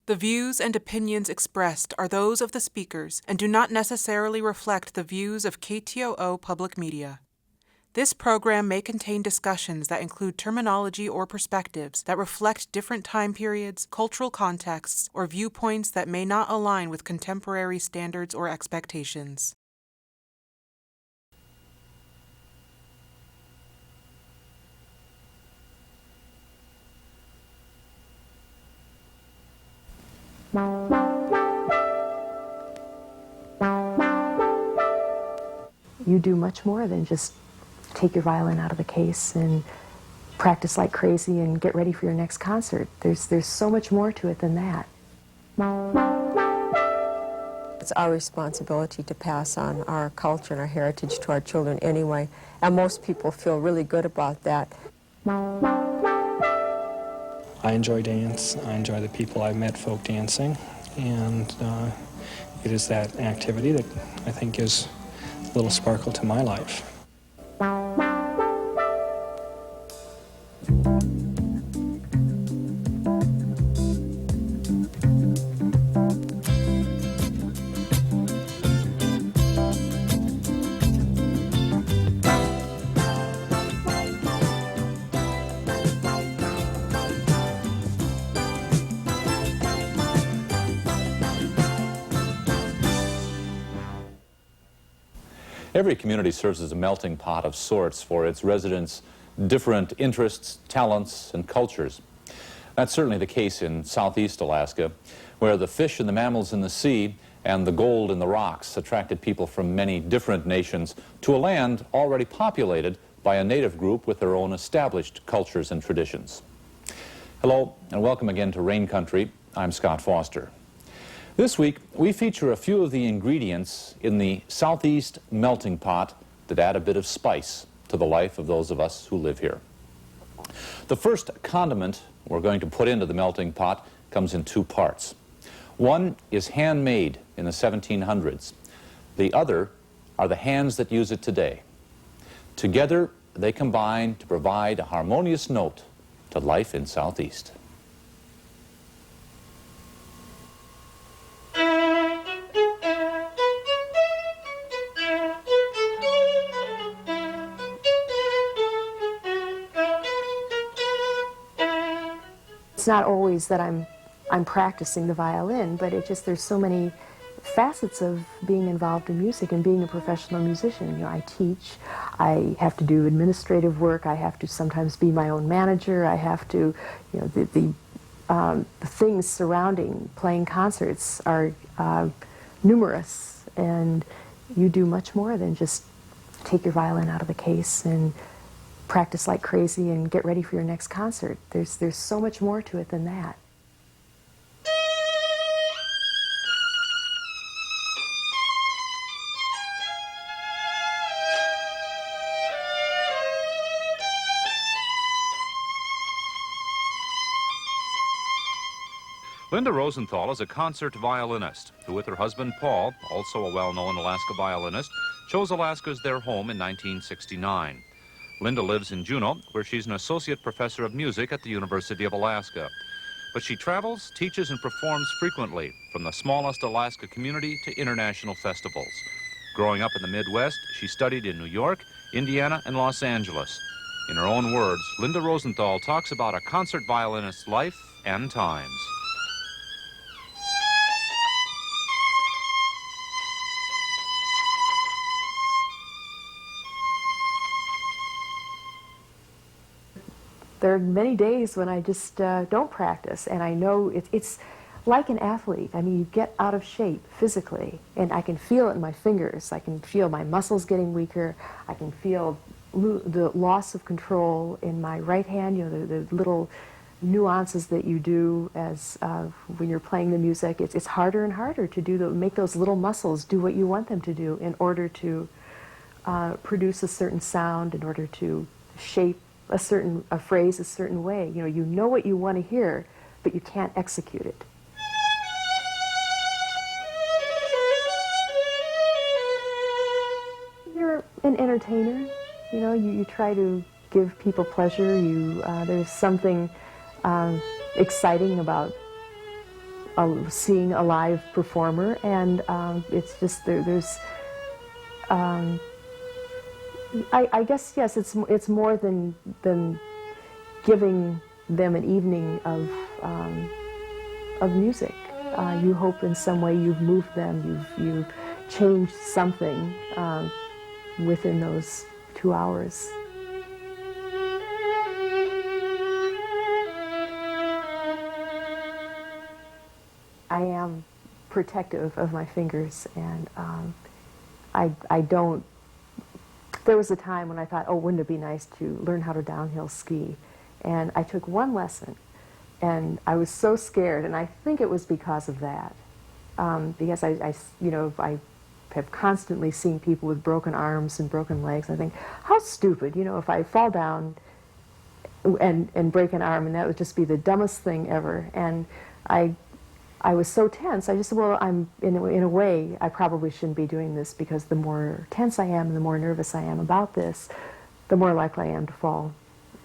The views and opinions expressed are those of the speakers and do not necessarily reflect the views of KTOO Public Media. This program may contain discussions that include terminology or perspectives that reflect different time periods, cultural contexts, or viewpoints that may not align with contemporary standards or expectations. You do much more than just take your violin out of the case and practice like crazy and get ready for your next concert. There's so much more to it than that. It's our responsibility to pass on our culture and our heritage to our children anyway, and most people feel really good about that. I enjoy dance. I enjoy the people I've met folk dancing, and it is that activity that I think gives a little sparkle to my life. Every community serves as a melting pot of sorts for its residents' different interests, talents, and cultures. That's certainly the case in southeast Alaska, where the fish and the mammals in the sea and the gold in the rocks attracted people from many different nations to a land already populated by a native group with their own established cultures and traditions. Hello, and welcome again to Rain Country. I'm Scott Foster. This week, we feature a few of the ingredients in the Southeast melting pot that add a bit of spice to the life of those of us who live here. The first condiment we're going to put into the melting pot comes in two parts. One is handmade in the 1700s. The other are the hands that use it today. Together, they combine to provide a harmonious note to life in Southeast. It's not always that I'm practicing the violin, but there's so many facets of being involved in music and being a professional musician. You know, I teach, I have to do administrative work, I have to sometimes be my own manager, I have to, you know, the things surrounding playing concerts are numerous, and you do much more than just take your violin out of the case and practice like crazy and get ready for your next concert. There's so much more to it than that. Linda Rosenthal is a concert violinist who, with her husband Paul, also a well-known Alaska violinist, chose Alaska as their home in 1969. Linda lives in Juneau, where she's an associate professor of music at the University of Alaska. But she travels, teaches, and performs frequently, from the smallest Alaska community to international festivals. Growing up in the Midwest, she studied in New York, Indiana, and Los Angeles. In her own words, Linda Rosenthal talks about a concert violinist's life and times. There are many days when I just don't practice, and I know it's like an athlete. I mean, you get out of shape physically, and I can feel it in my fingers. I can feel my muscles getting weaker. I can feel the loss of control in my right hand, you know, the little nuances that you do as when you're playing the music. It's harder and harder to make those little muscles do what you want them to do in order to produce a certain sound, in order to shape a phrase a certain way. You know what you want to hear, but you can't execute it. You're an entertainer. You know, you try to give people pleasure. There's something exciting about seeing a live performer, and it's just I guess, yes, it's more than giving them an evening of music. You hope in some way you've moved them, you've changed something within those 2 hours. I am protective of my fingers, and I don't. There was a time when I thought, oh, wouldn't it be nice to learn how to downhill ski? And I took one lesson, and I was so scared, and I think it was because of that. Because I have constantly seen people with broken arms and broken legs. I think, how stupid, if I fall down and break an arm, and that would just be the dumbest thing ever. And I was so tense. I just said, well, I'm in a way, I probably shouldn't be doing this, because the more tense I am and the more nervous I am about this, the more likely I am to fall.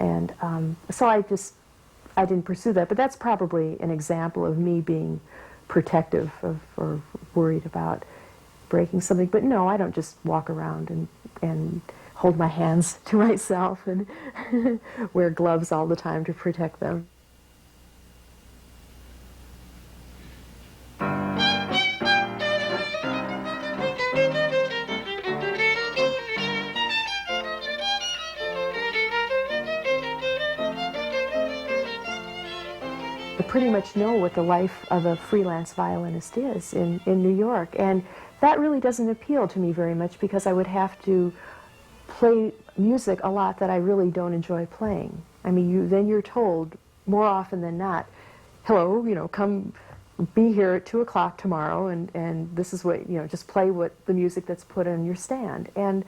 And so I didn't pursue that. But that's probably an example of me being protective of, or worried about breaking something. But no, I don't just walk around and hold my hands to myself and wear gloves all the time to protect them. I pretty much know what the life of a freelance violinist is in New York, and that really doesn't appeal to me very much, because I would have to play music a lot that I really don't enjoy playing. I mean, then you're told more often than not, hello, come be here at 2 o'clock tomorrow, and this is what, just play the music that's put on your stand. And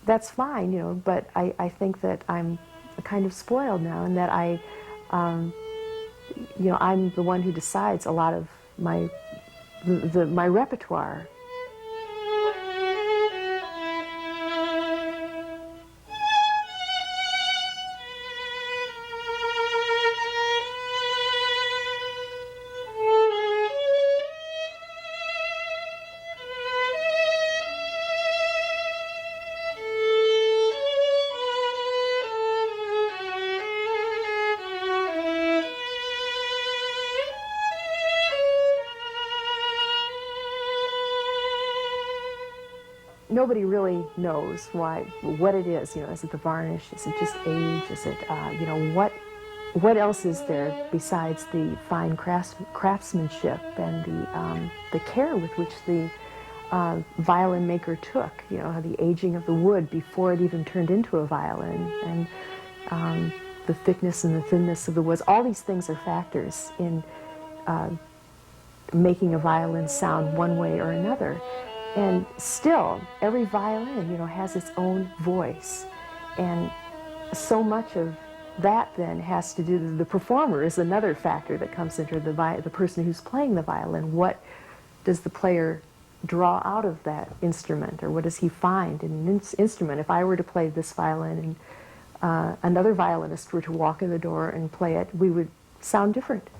that's fine, but I think that I'm kind of spoiled now, and that I'm the one who decides a lot of my repertoire. Nobody really knows what it is. Is it the varnish? Is it just age? Is it, what else is there besides the fine craftsmanship and the care with which the violin maker took? The aging of the wood before it even turned into a violin, and the thickness and the thinness of the woods. All these things are factors in making a violin sound one way or another. And still, every violin, has its own voice. And so much of that then has to do, the performer is another factor that comes into the person who's playing the violin. What does the player draw out of that instrument, or what does he find in an instrument? If I were to play this violin and another violinist were to walk in the door and play it, we would sound different.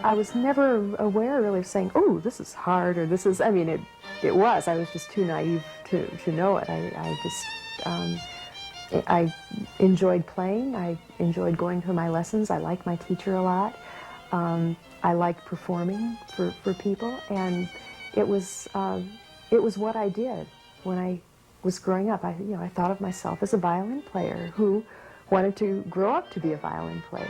I was never aware really of saying, oh, this is hard, or this is, it was. I was just too naive to know it. I enjoyed playing. I enjoyed going to my lessons. I liked my teacher a lot. I liked performing for people, and it was what I did when I was growing up. I thought of myself as a violin player who wanted to grow up to be a violin player.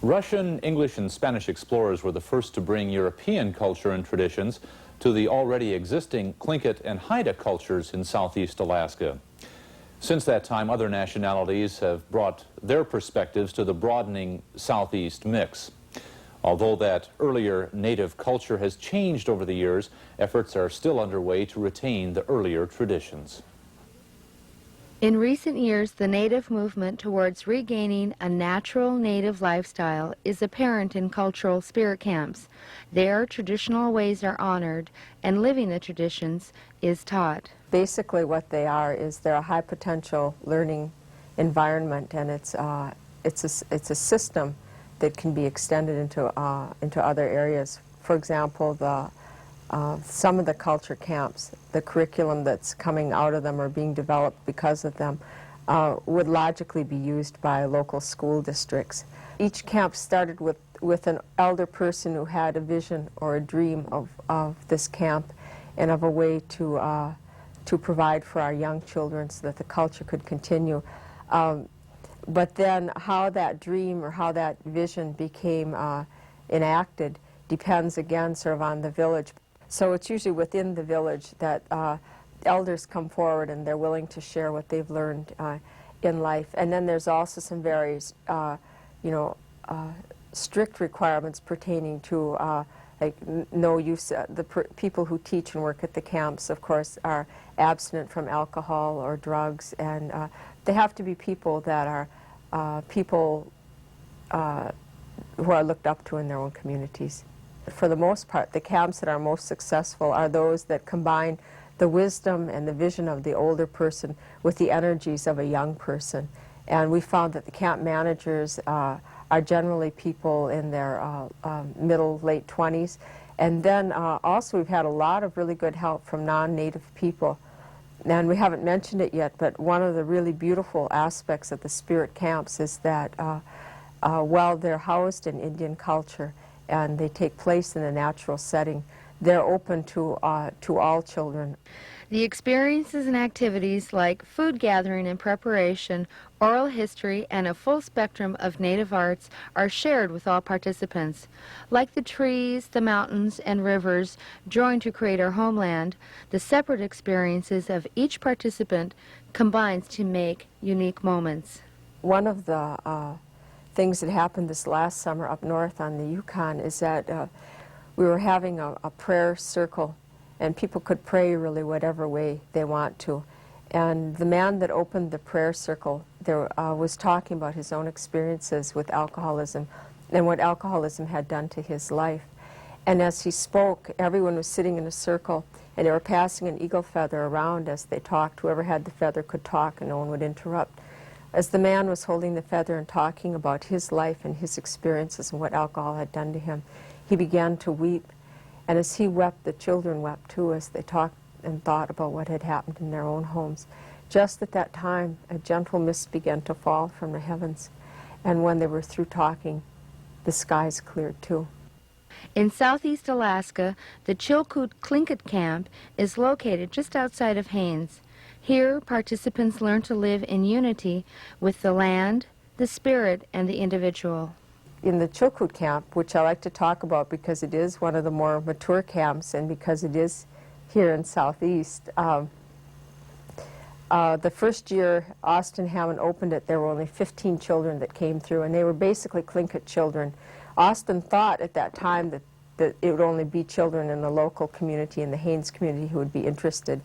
Russian, English, and Spanish explorers were the first to bring European culture and traditions to the already existing Tlingit and Haida cultures in southeast Alaska. Since that time, other nationalities have brought their perspectives to the broadening southeast mix. Although that earlier native culture has changed over the years, efforts are still underway to retain the earlier traditions. In recent years, the Native movement towards regaining a natural Native lifestyle is apparent in cultural spirit camps. There, traditional ways are honored, and living the traditions is taught. Basically what they are is they're a high potential learning environment, and it's a system that can be extended into other areas. For example, some of the culture camps, the curriculum that's coming out of them or being developed because of them would logically be used by local school districts. Each camp started with an elder person who had a vision or a dream of this camp and of a way to provide for our young children so that the culture could continue. But then how that dream or how that vision became enacted depends again sort of on the village. So it's usually within the village that elders come forward and they're willing to share what they've learned in life. And then there's also some very strict requirements pertaining to like no use. People who teach and work at the camps, of course, are abstinent from alcohol or drugs, and they have to be people that are people who are looked up to in their own communities. For the most part, the camps that are most successful are those that combine the wisdom and the vision of the older person with the energies of a young person. And we found that the camp managers are generally people in their middle, late 20s. And then also we've had a lot of really good help from non-native people. And we haven't mentioned it yet, but one of the really beautiful aspects of the spirit camps is that while they're housed in Indian culture and they take place in a natural setting, they're open to all children. The experiences and activities like food gathering and preparation, oral history, and a full spectrum of Native arts are shared with all participants. Like the trees, the mountains, and rivers join to create our homeland, the separate experiences of each participant combines to make unique moments. One of the things that happened this last summer up north on the Yukon is that we were having a prayer circle, and people could pray really whatever way they want to. And the man that opened the prayer circle there was talking about his own experiences with alcoholism and what alcoholism had done to his life. And as he spoke, everyone was sitting in a circle, and they were passing an eagle feather around as they talked. Whoever had the feather could talk, and no one would interrupt. As the man was holding the feather and talking about his life and his experiences and what alcohol had done to him, he began to weep. And as he wept, the children wept too, as they talked and thought about what had happened in their own homes. Just at that time, a gentle mist began to fall from the heavens. And when they were through talking, the skies cleared too. In southeast Alaska, the Chilkoot Tlingit Camp is located just outside of Haines. Here, participants learn to live in unity with the land, the spirit, and the individual. In the Chilkoot camp, which I like to talk about because it is one of the more mature camps and because it is here in southeast, the first year Austin Hammond opened it, there were only 15 children that came through, and they were basically Tlingit children. Austin thought at that time that it would only be children in the local community, in the Haines community, who would be interested.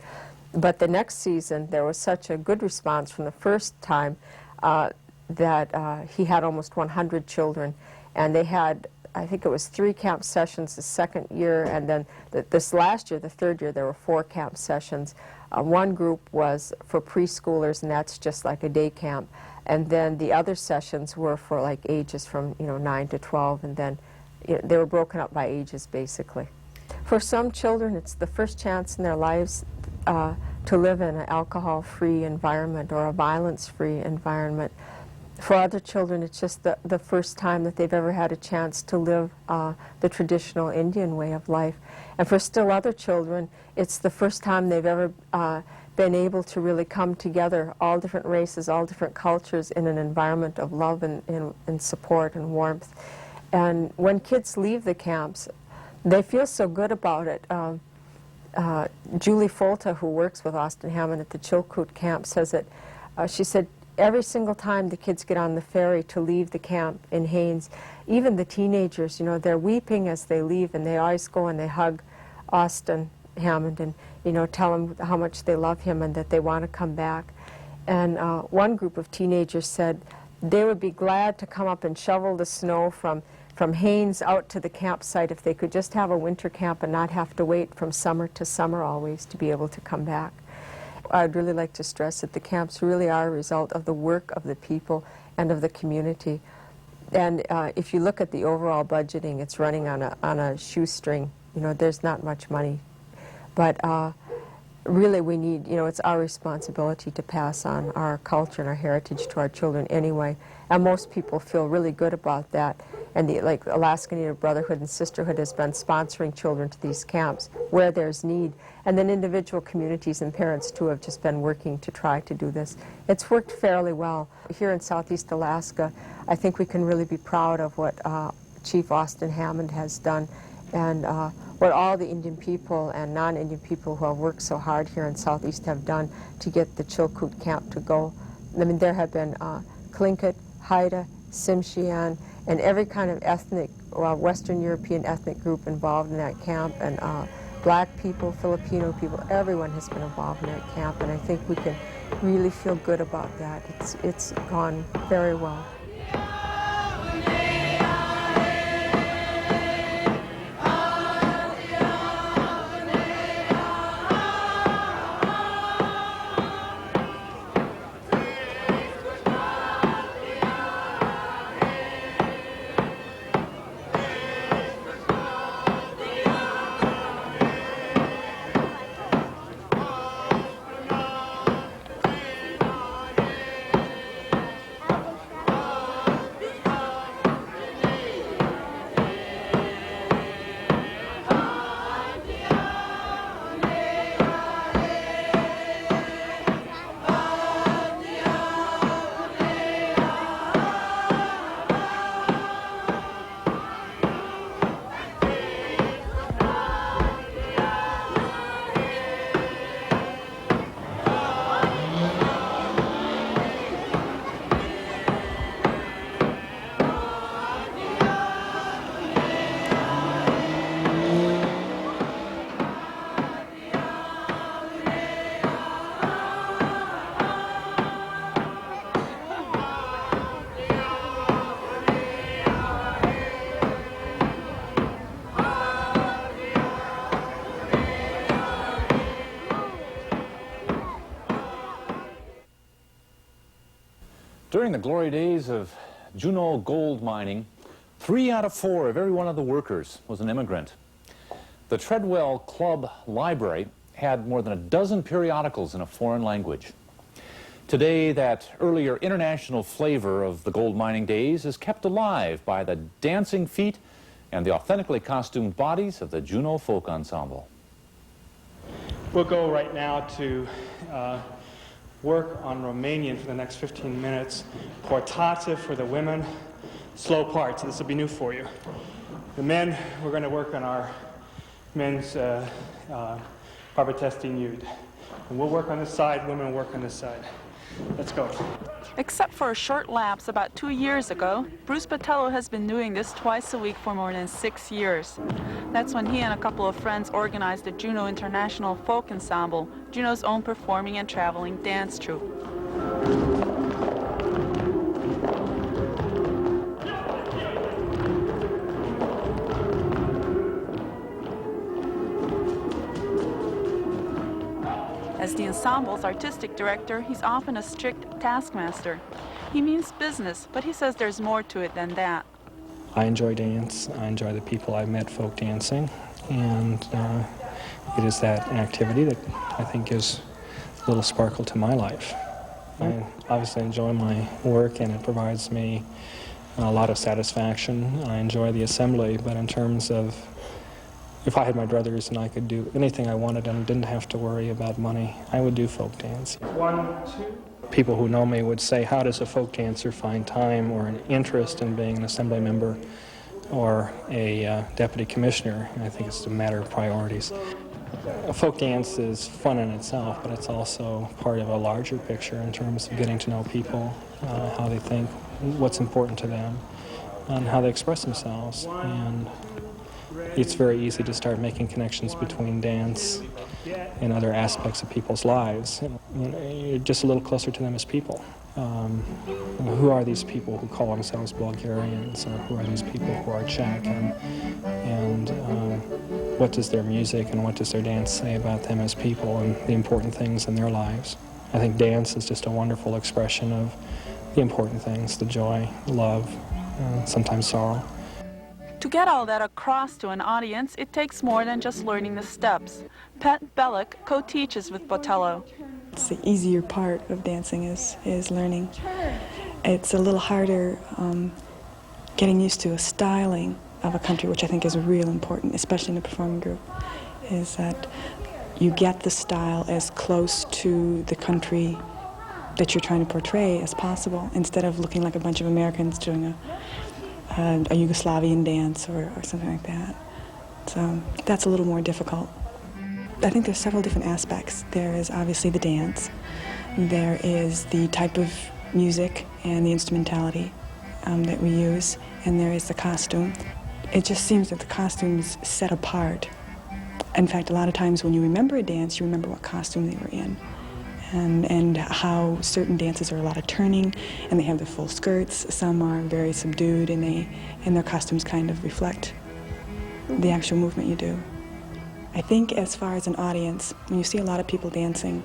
But the next season, there was such a good response from the first time that he had almost 100 children. And they had, I think it was 3 camp sessions the second year, and then this last year, the third year, there were 4 camp sessions. One group was for preschoolers, and that's just like a day camp. And then the other sessions were for like ages from 9 to 12, and then they were broken up by ages, basically. For some children, it's the first chance in their lives to live in an alcohol-free environment or a violence-free environment. For other children, it's just the first time that they've ever had a chance to live the traditional Indian way of life. And for still other children, it's the first time they've ever been able to really come together, all different races, all different cultures, in an environment of love and support and warmth. And when kids leave the camps, they feel so good about it. Julie Folta, who works with Austin Hammond at the Chilkoot camp, says that, she said, every single time the kids get on the ferry to leave the camp in Haines, even the teenagers, you know, they're weeping as they leave, and they always go and they hug Austin Hammond and, you know, tell him how much they love him and that they want to come back. And one group of teenagers said they would be glad to come up and shovel the snow from Haines out to the campsite if they could just have a winter camp and not have to wait from summer to summer always to be able to come back. I'd really like to stress that the camps really are a result of the work of the people and of the community. And if you look at the overall budgeting, it's running on a shoestring. You know, there's not much money. But really we need, you know, it's our responsibility to pass on our culture and our heritage to our children anyway. And most people feel really good about that. And like Alaska Native Brotherhood and Sisterhood has been sponsoring children to these camps where there's need. And then individual communities and parents too have just been working to try to do this. It's worked fairly well. Here in Southeast Alaska, I think we can really be proud of what Chief Austin Hammond has done, and what all the Indian people and non-Indian people who have worked so hard here in Southeast have done to get the Chilkoot camp to go. I mean, there have been Tlingit, Haida, Tsimshian, and every kind of ethnic, Western European ethnic group involved in that camp, and black people, Filipino people, everyone has been involved in that camp, and I think we can really feel good about that. It's gone very well. During the glory days of Juneau gold mining, 3 out of 4 of every one of the workers was an immigrant. The Treadwell Club Library had more than a dozen periodicals in a foreign language. Today, that earlier international flavor of the gold mining days is kept alive by the dancing feet and the authentically costumed bodies of the Juneau Folk Ensemble. We'll go right now to work on Romanian for the next 15 minutes. Portata for the women, slow parts. This will be new for you. The men, we're going to work on our men's Barbatesti nude. And we'll work on this side, women will work on this side. Let's go. Except for a short lapse about 2 years ago, Bruce Botello has been doing this twice a week for more than 6 years. That's when he and a couple of friends organized the Juneau International Folk Ensemble, Juneau's own performing and traveling dance troupe. As the ensemble's artistic director, he's often a strict taskmaster. He means business, but he says there's more to it than that. I enjoy dance. I enjoy the people I've met folk dancing, and it is that activity that I think gives a little sparkle to my life. I obviously enjoy my work, and it provides me a lot of satisfaction. I enjoy the assembly, but in terms of if I had my druthers and I could do anything I wanted and didn't have to worry about money, I would do folk dance. 1, 2. People who know me would say, how does a folk dancer find time or an interest in being an assembly member or a deputy commissioner? And I think it's a matter of priorities. A folk dance is fun in itself, but it's also part of a larger picture in terms of getting to know people, how they think, what's important to them, and how they express themselves. And it's very easy to start making connections between dance and other aspects of people's lives. You're just a little closer to them as people. Who are these people who call themselves Bulgarians, or who are these people who are Czech, and what does their music and what does their dance say about them as people and the important things in their lives? I think dance is just a wonderful expression of the important things, the joy, love, sometimes sorrow. To get all that across to an audience, it takes more than just learning the steps. Pat Bellick co-teaches with Botello. It's the easier part of dancing is learning. It's a little harder getting used to a styling of a country, which I think is real important, especially in a performing group, is that you get the style as close to the country that you're trying to portray as possible, instead of looking like a bunch of Americans doing a Yugoslavian dance or something like that. So that's a little more difficult. I think there's several different aspects. There is obviously the dance. There is the type of music and the instrumentality that we use, and there is the costume. It just seems that the costume is set apart. In fact, a lot of times when you remember a dance, you remember what costume they were in. And how certain dances are a lot of turning, and they have the full skirts. Some are very subdued, and their costumes kind of reflect the actual movement you do. I think as far as an audience, when you see a lot of people dancing,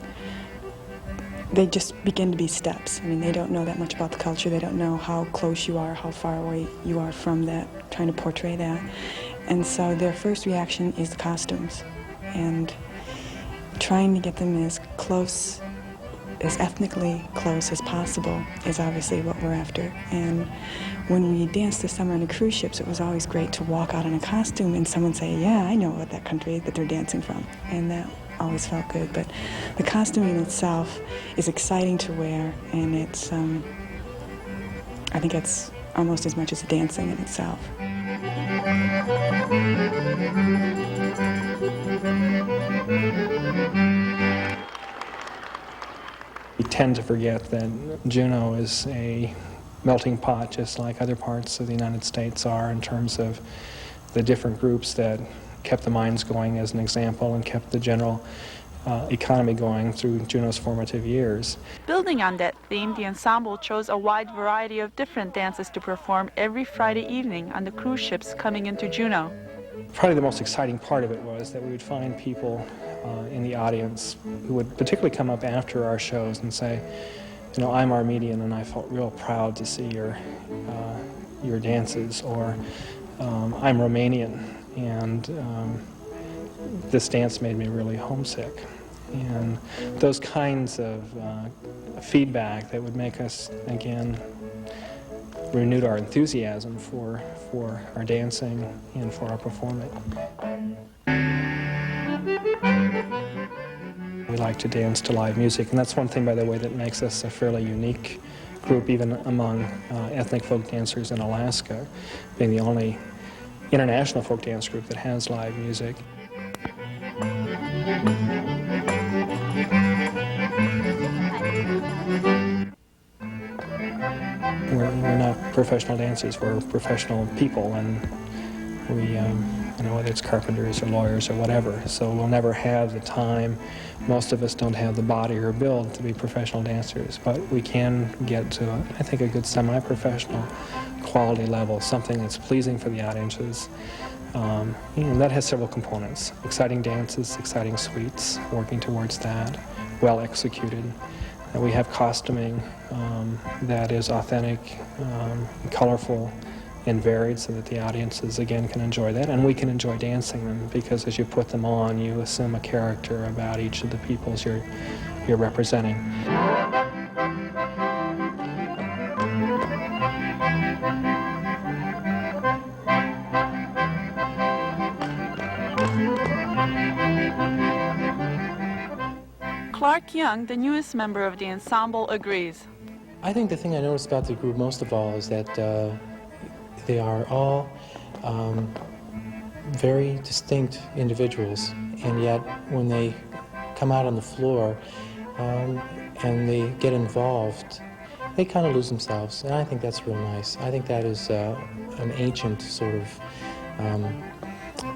they just begin to be steps. I mean, they don't know that much about the culture. They don't know how close you are, how far away you are from that, trying to portray that. And so their first reaction is the costumes. And trying to get them as close, as ethnically close as possible is obviously what we're after. And when we danced this summer on the cruise ships, it was always great to walk out in a costume and someone say, yeah, I know what that country that they're dancing from. And that always felt good. But the costume in itself is exciting to wear, and it's, I think it's almost as much as the dancing in itself. We tend to forget that Juneau is a melting pot, just like other parts of the United States are, in terms of the different groups that kept the mines going, as an example, and kept the general economy going through Juneau's formative years. Building on that theme, the ensemble chose a wide variety of different dances to perform every Friday evening on the cruise ships coming into Juneau. Probably the most exciting part of it was that we would find people in the audience who would particularly come up after our shows and say, you know, I'm Armenian and I felt real proud to see your dances, or I'm Romanian and this dance made me really homesick. And those kinds of feedback that would make us, again, renewed our enthusiasm for our dancing and for our performing. We like to dance to live music, and that's one thing, by the way, that makes us a fairly unique group, even among ethnic folk dancers in Alaska, being the only international folk dance group that has live music. We're not professional dancers, we're professional people, and we, you know, whether it's carpenters or lawyers or whatever, so we'll never have the time. Most of us don't have the body or build to be professional dancers, but we can get to, I think, a good semi-professional quality level, something that's pleasing for the audiences. And that has several components: exciting dances, exciting suites, working towards that, well executed. And we have costuming that is authentic, colorful, and varied, so that the audiences, again, can enjoy that, and we can enjoy dancing them, because as you put them on, you assume a character about each of the peoples you're representing. Clark Young, the newest member of the ensemble, agrees. I think the thing I noticed about the group most of all is that they are all very distinct individuals, and yet when they come out on the floor and they get involved, they kind of lose themselves, and I think that's real nice. I think that is an ancient sort of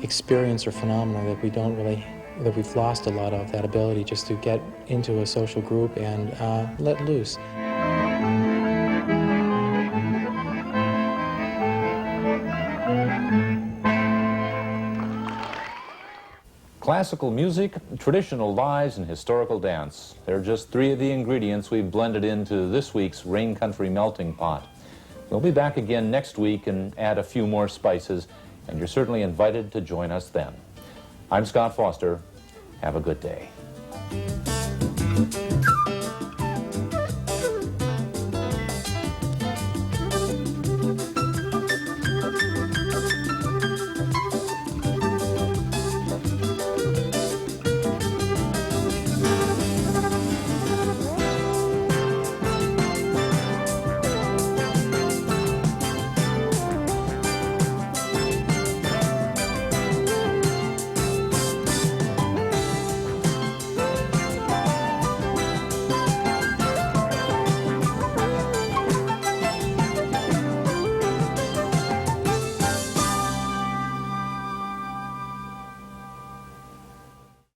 experience or phenomena that we don't really, that we've lost a lot of, that ability just to get into a social group and let loose. Classical music, traditional lies, and historical dance. They're just three of the ingredients we've blended into this week's Rain Country Melting Pot. We'll be back again next week and add a few more spices, and you're certainly invited to join us then. I'm Scott Foster. Have a good day.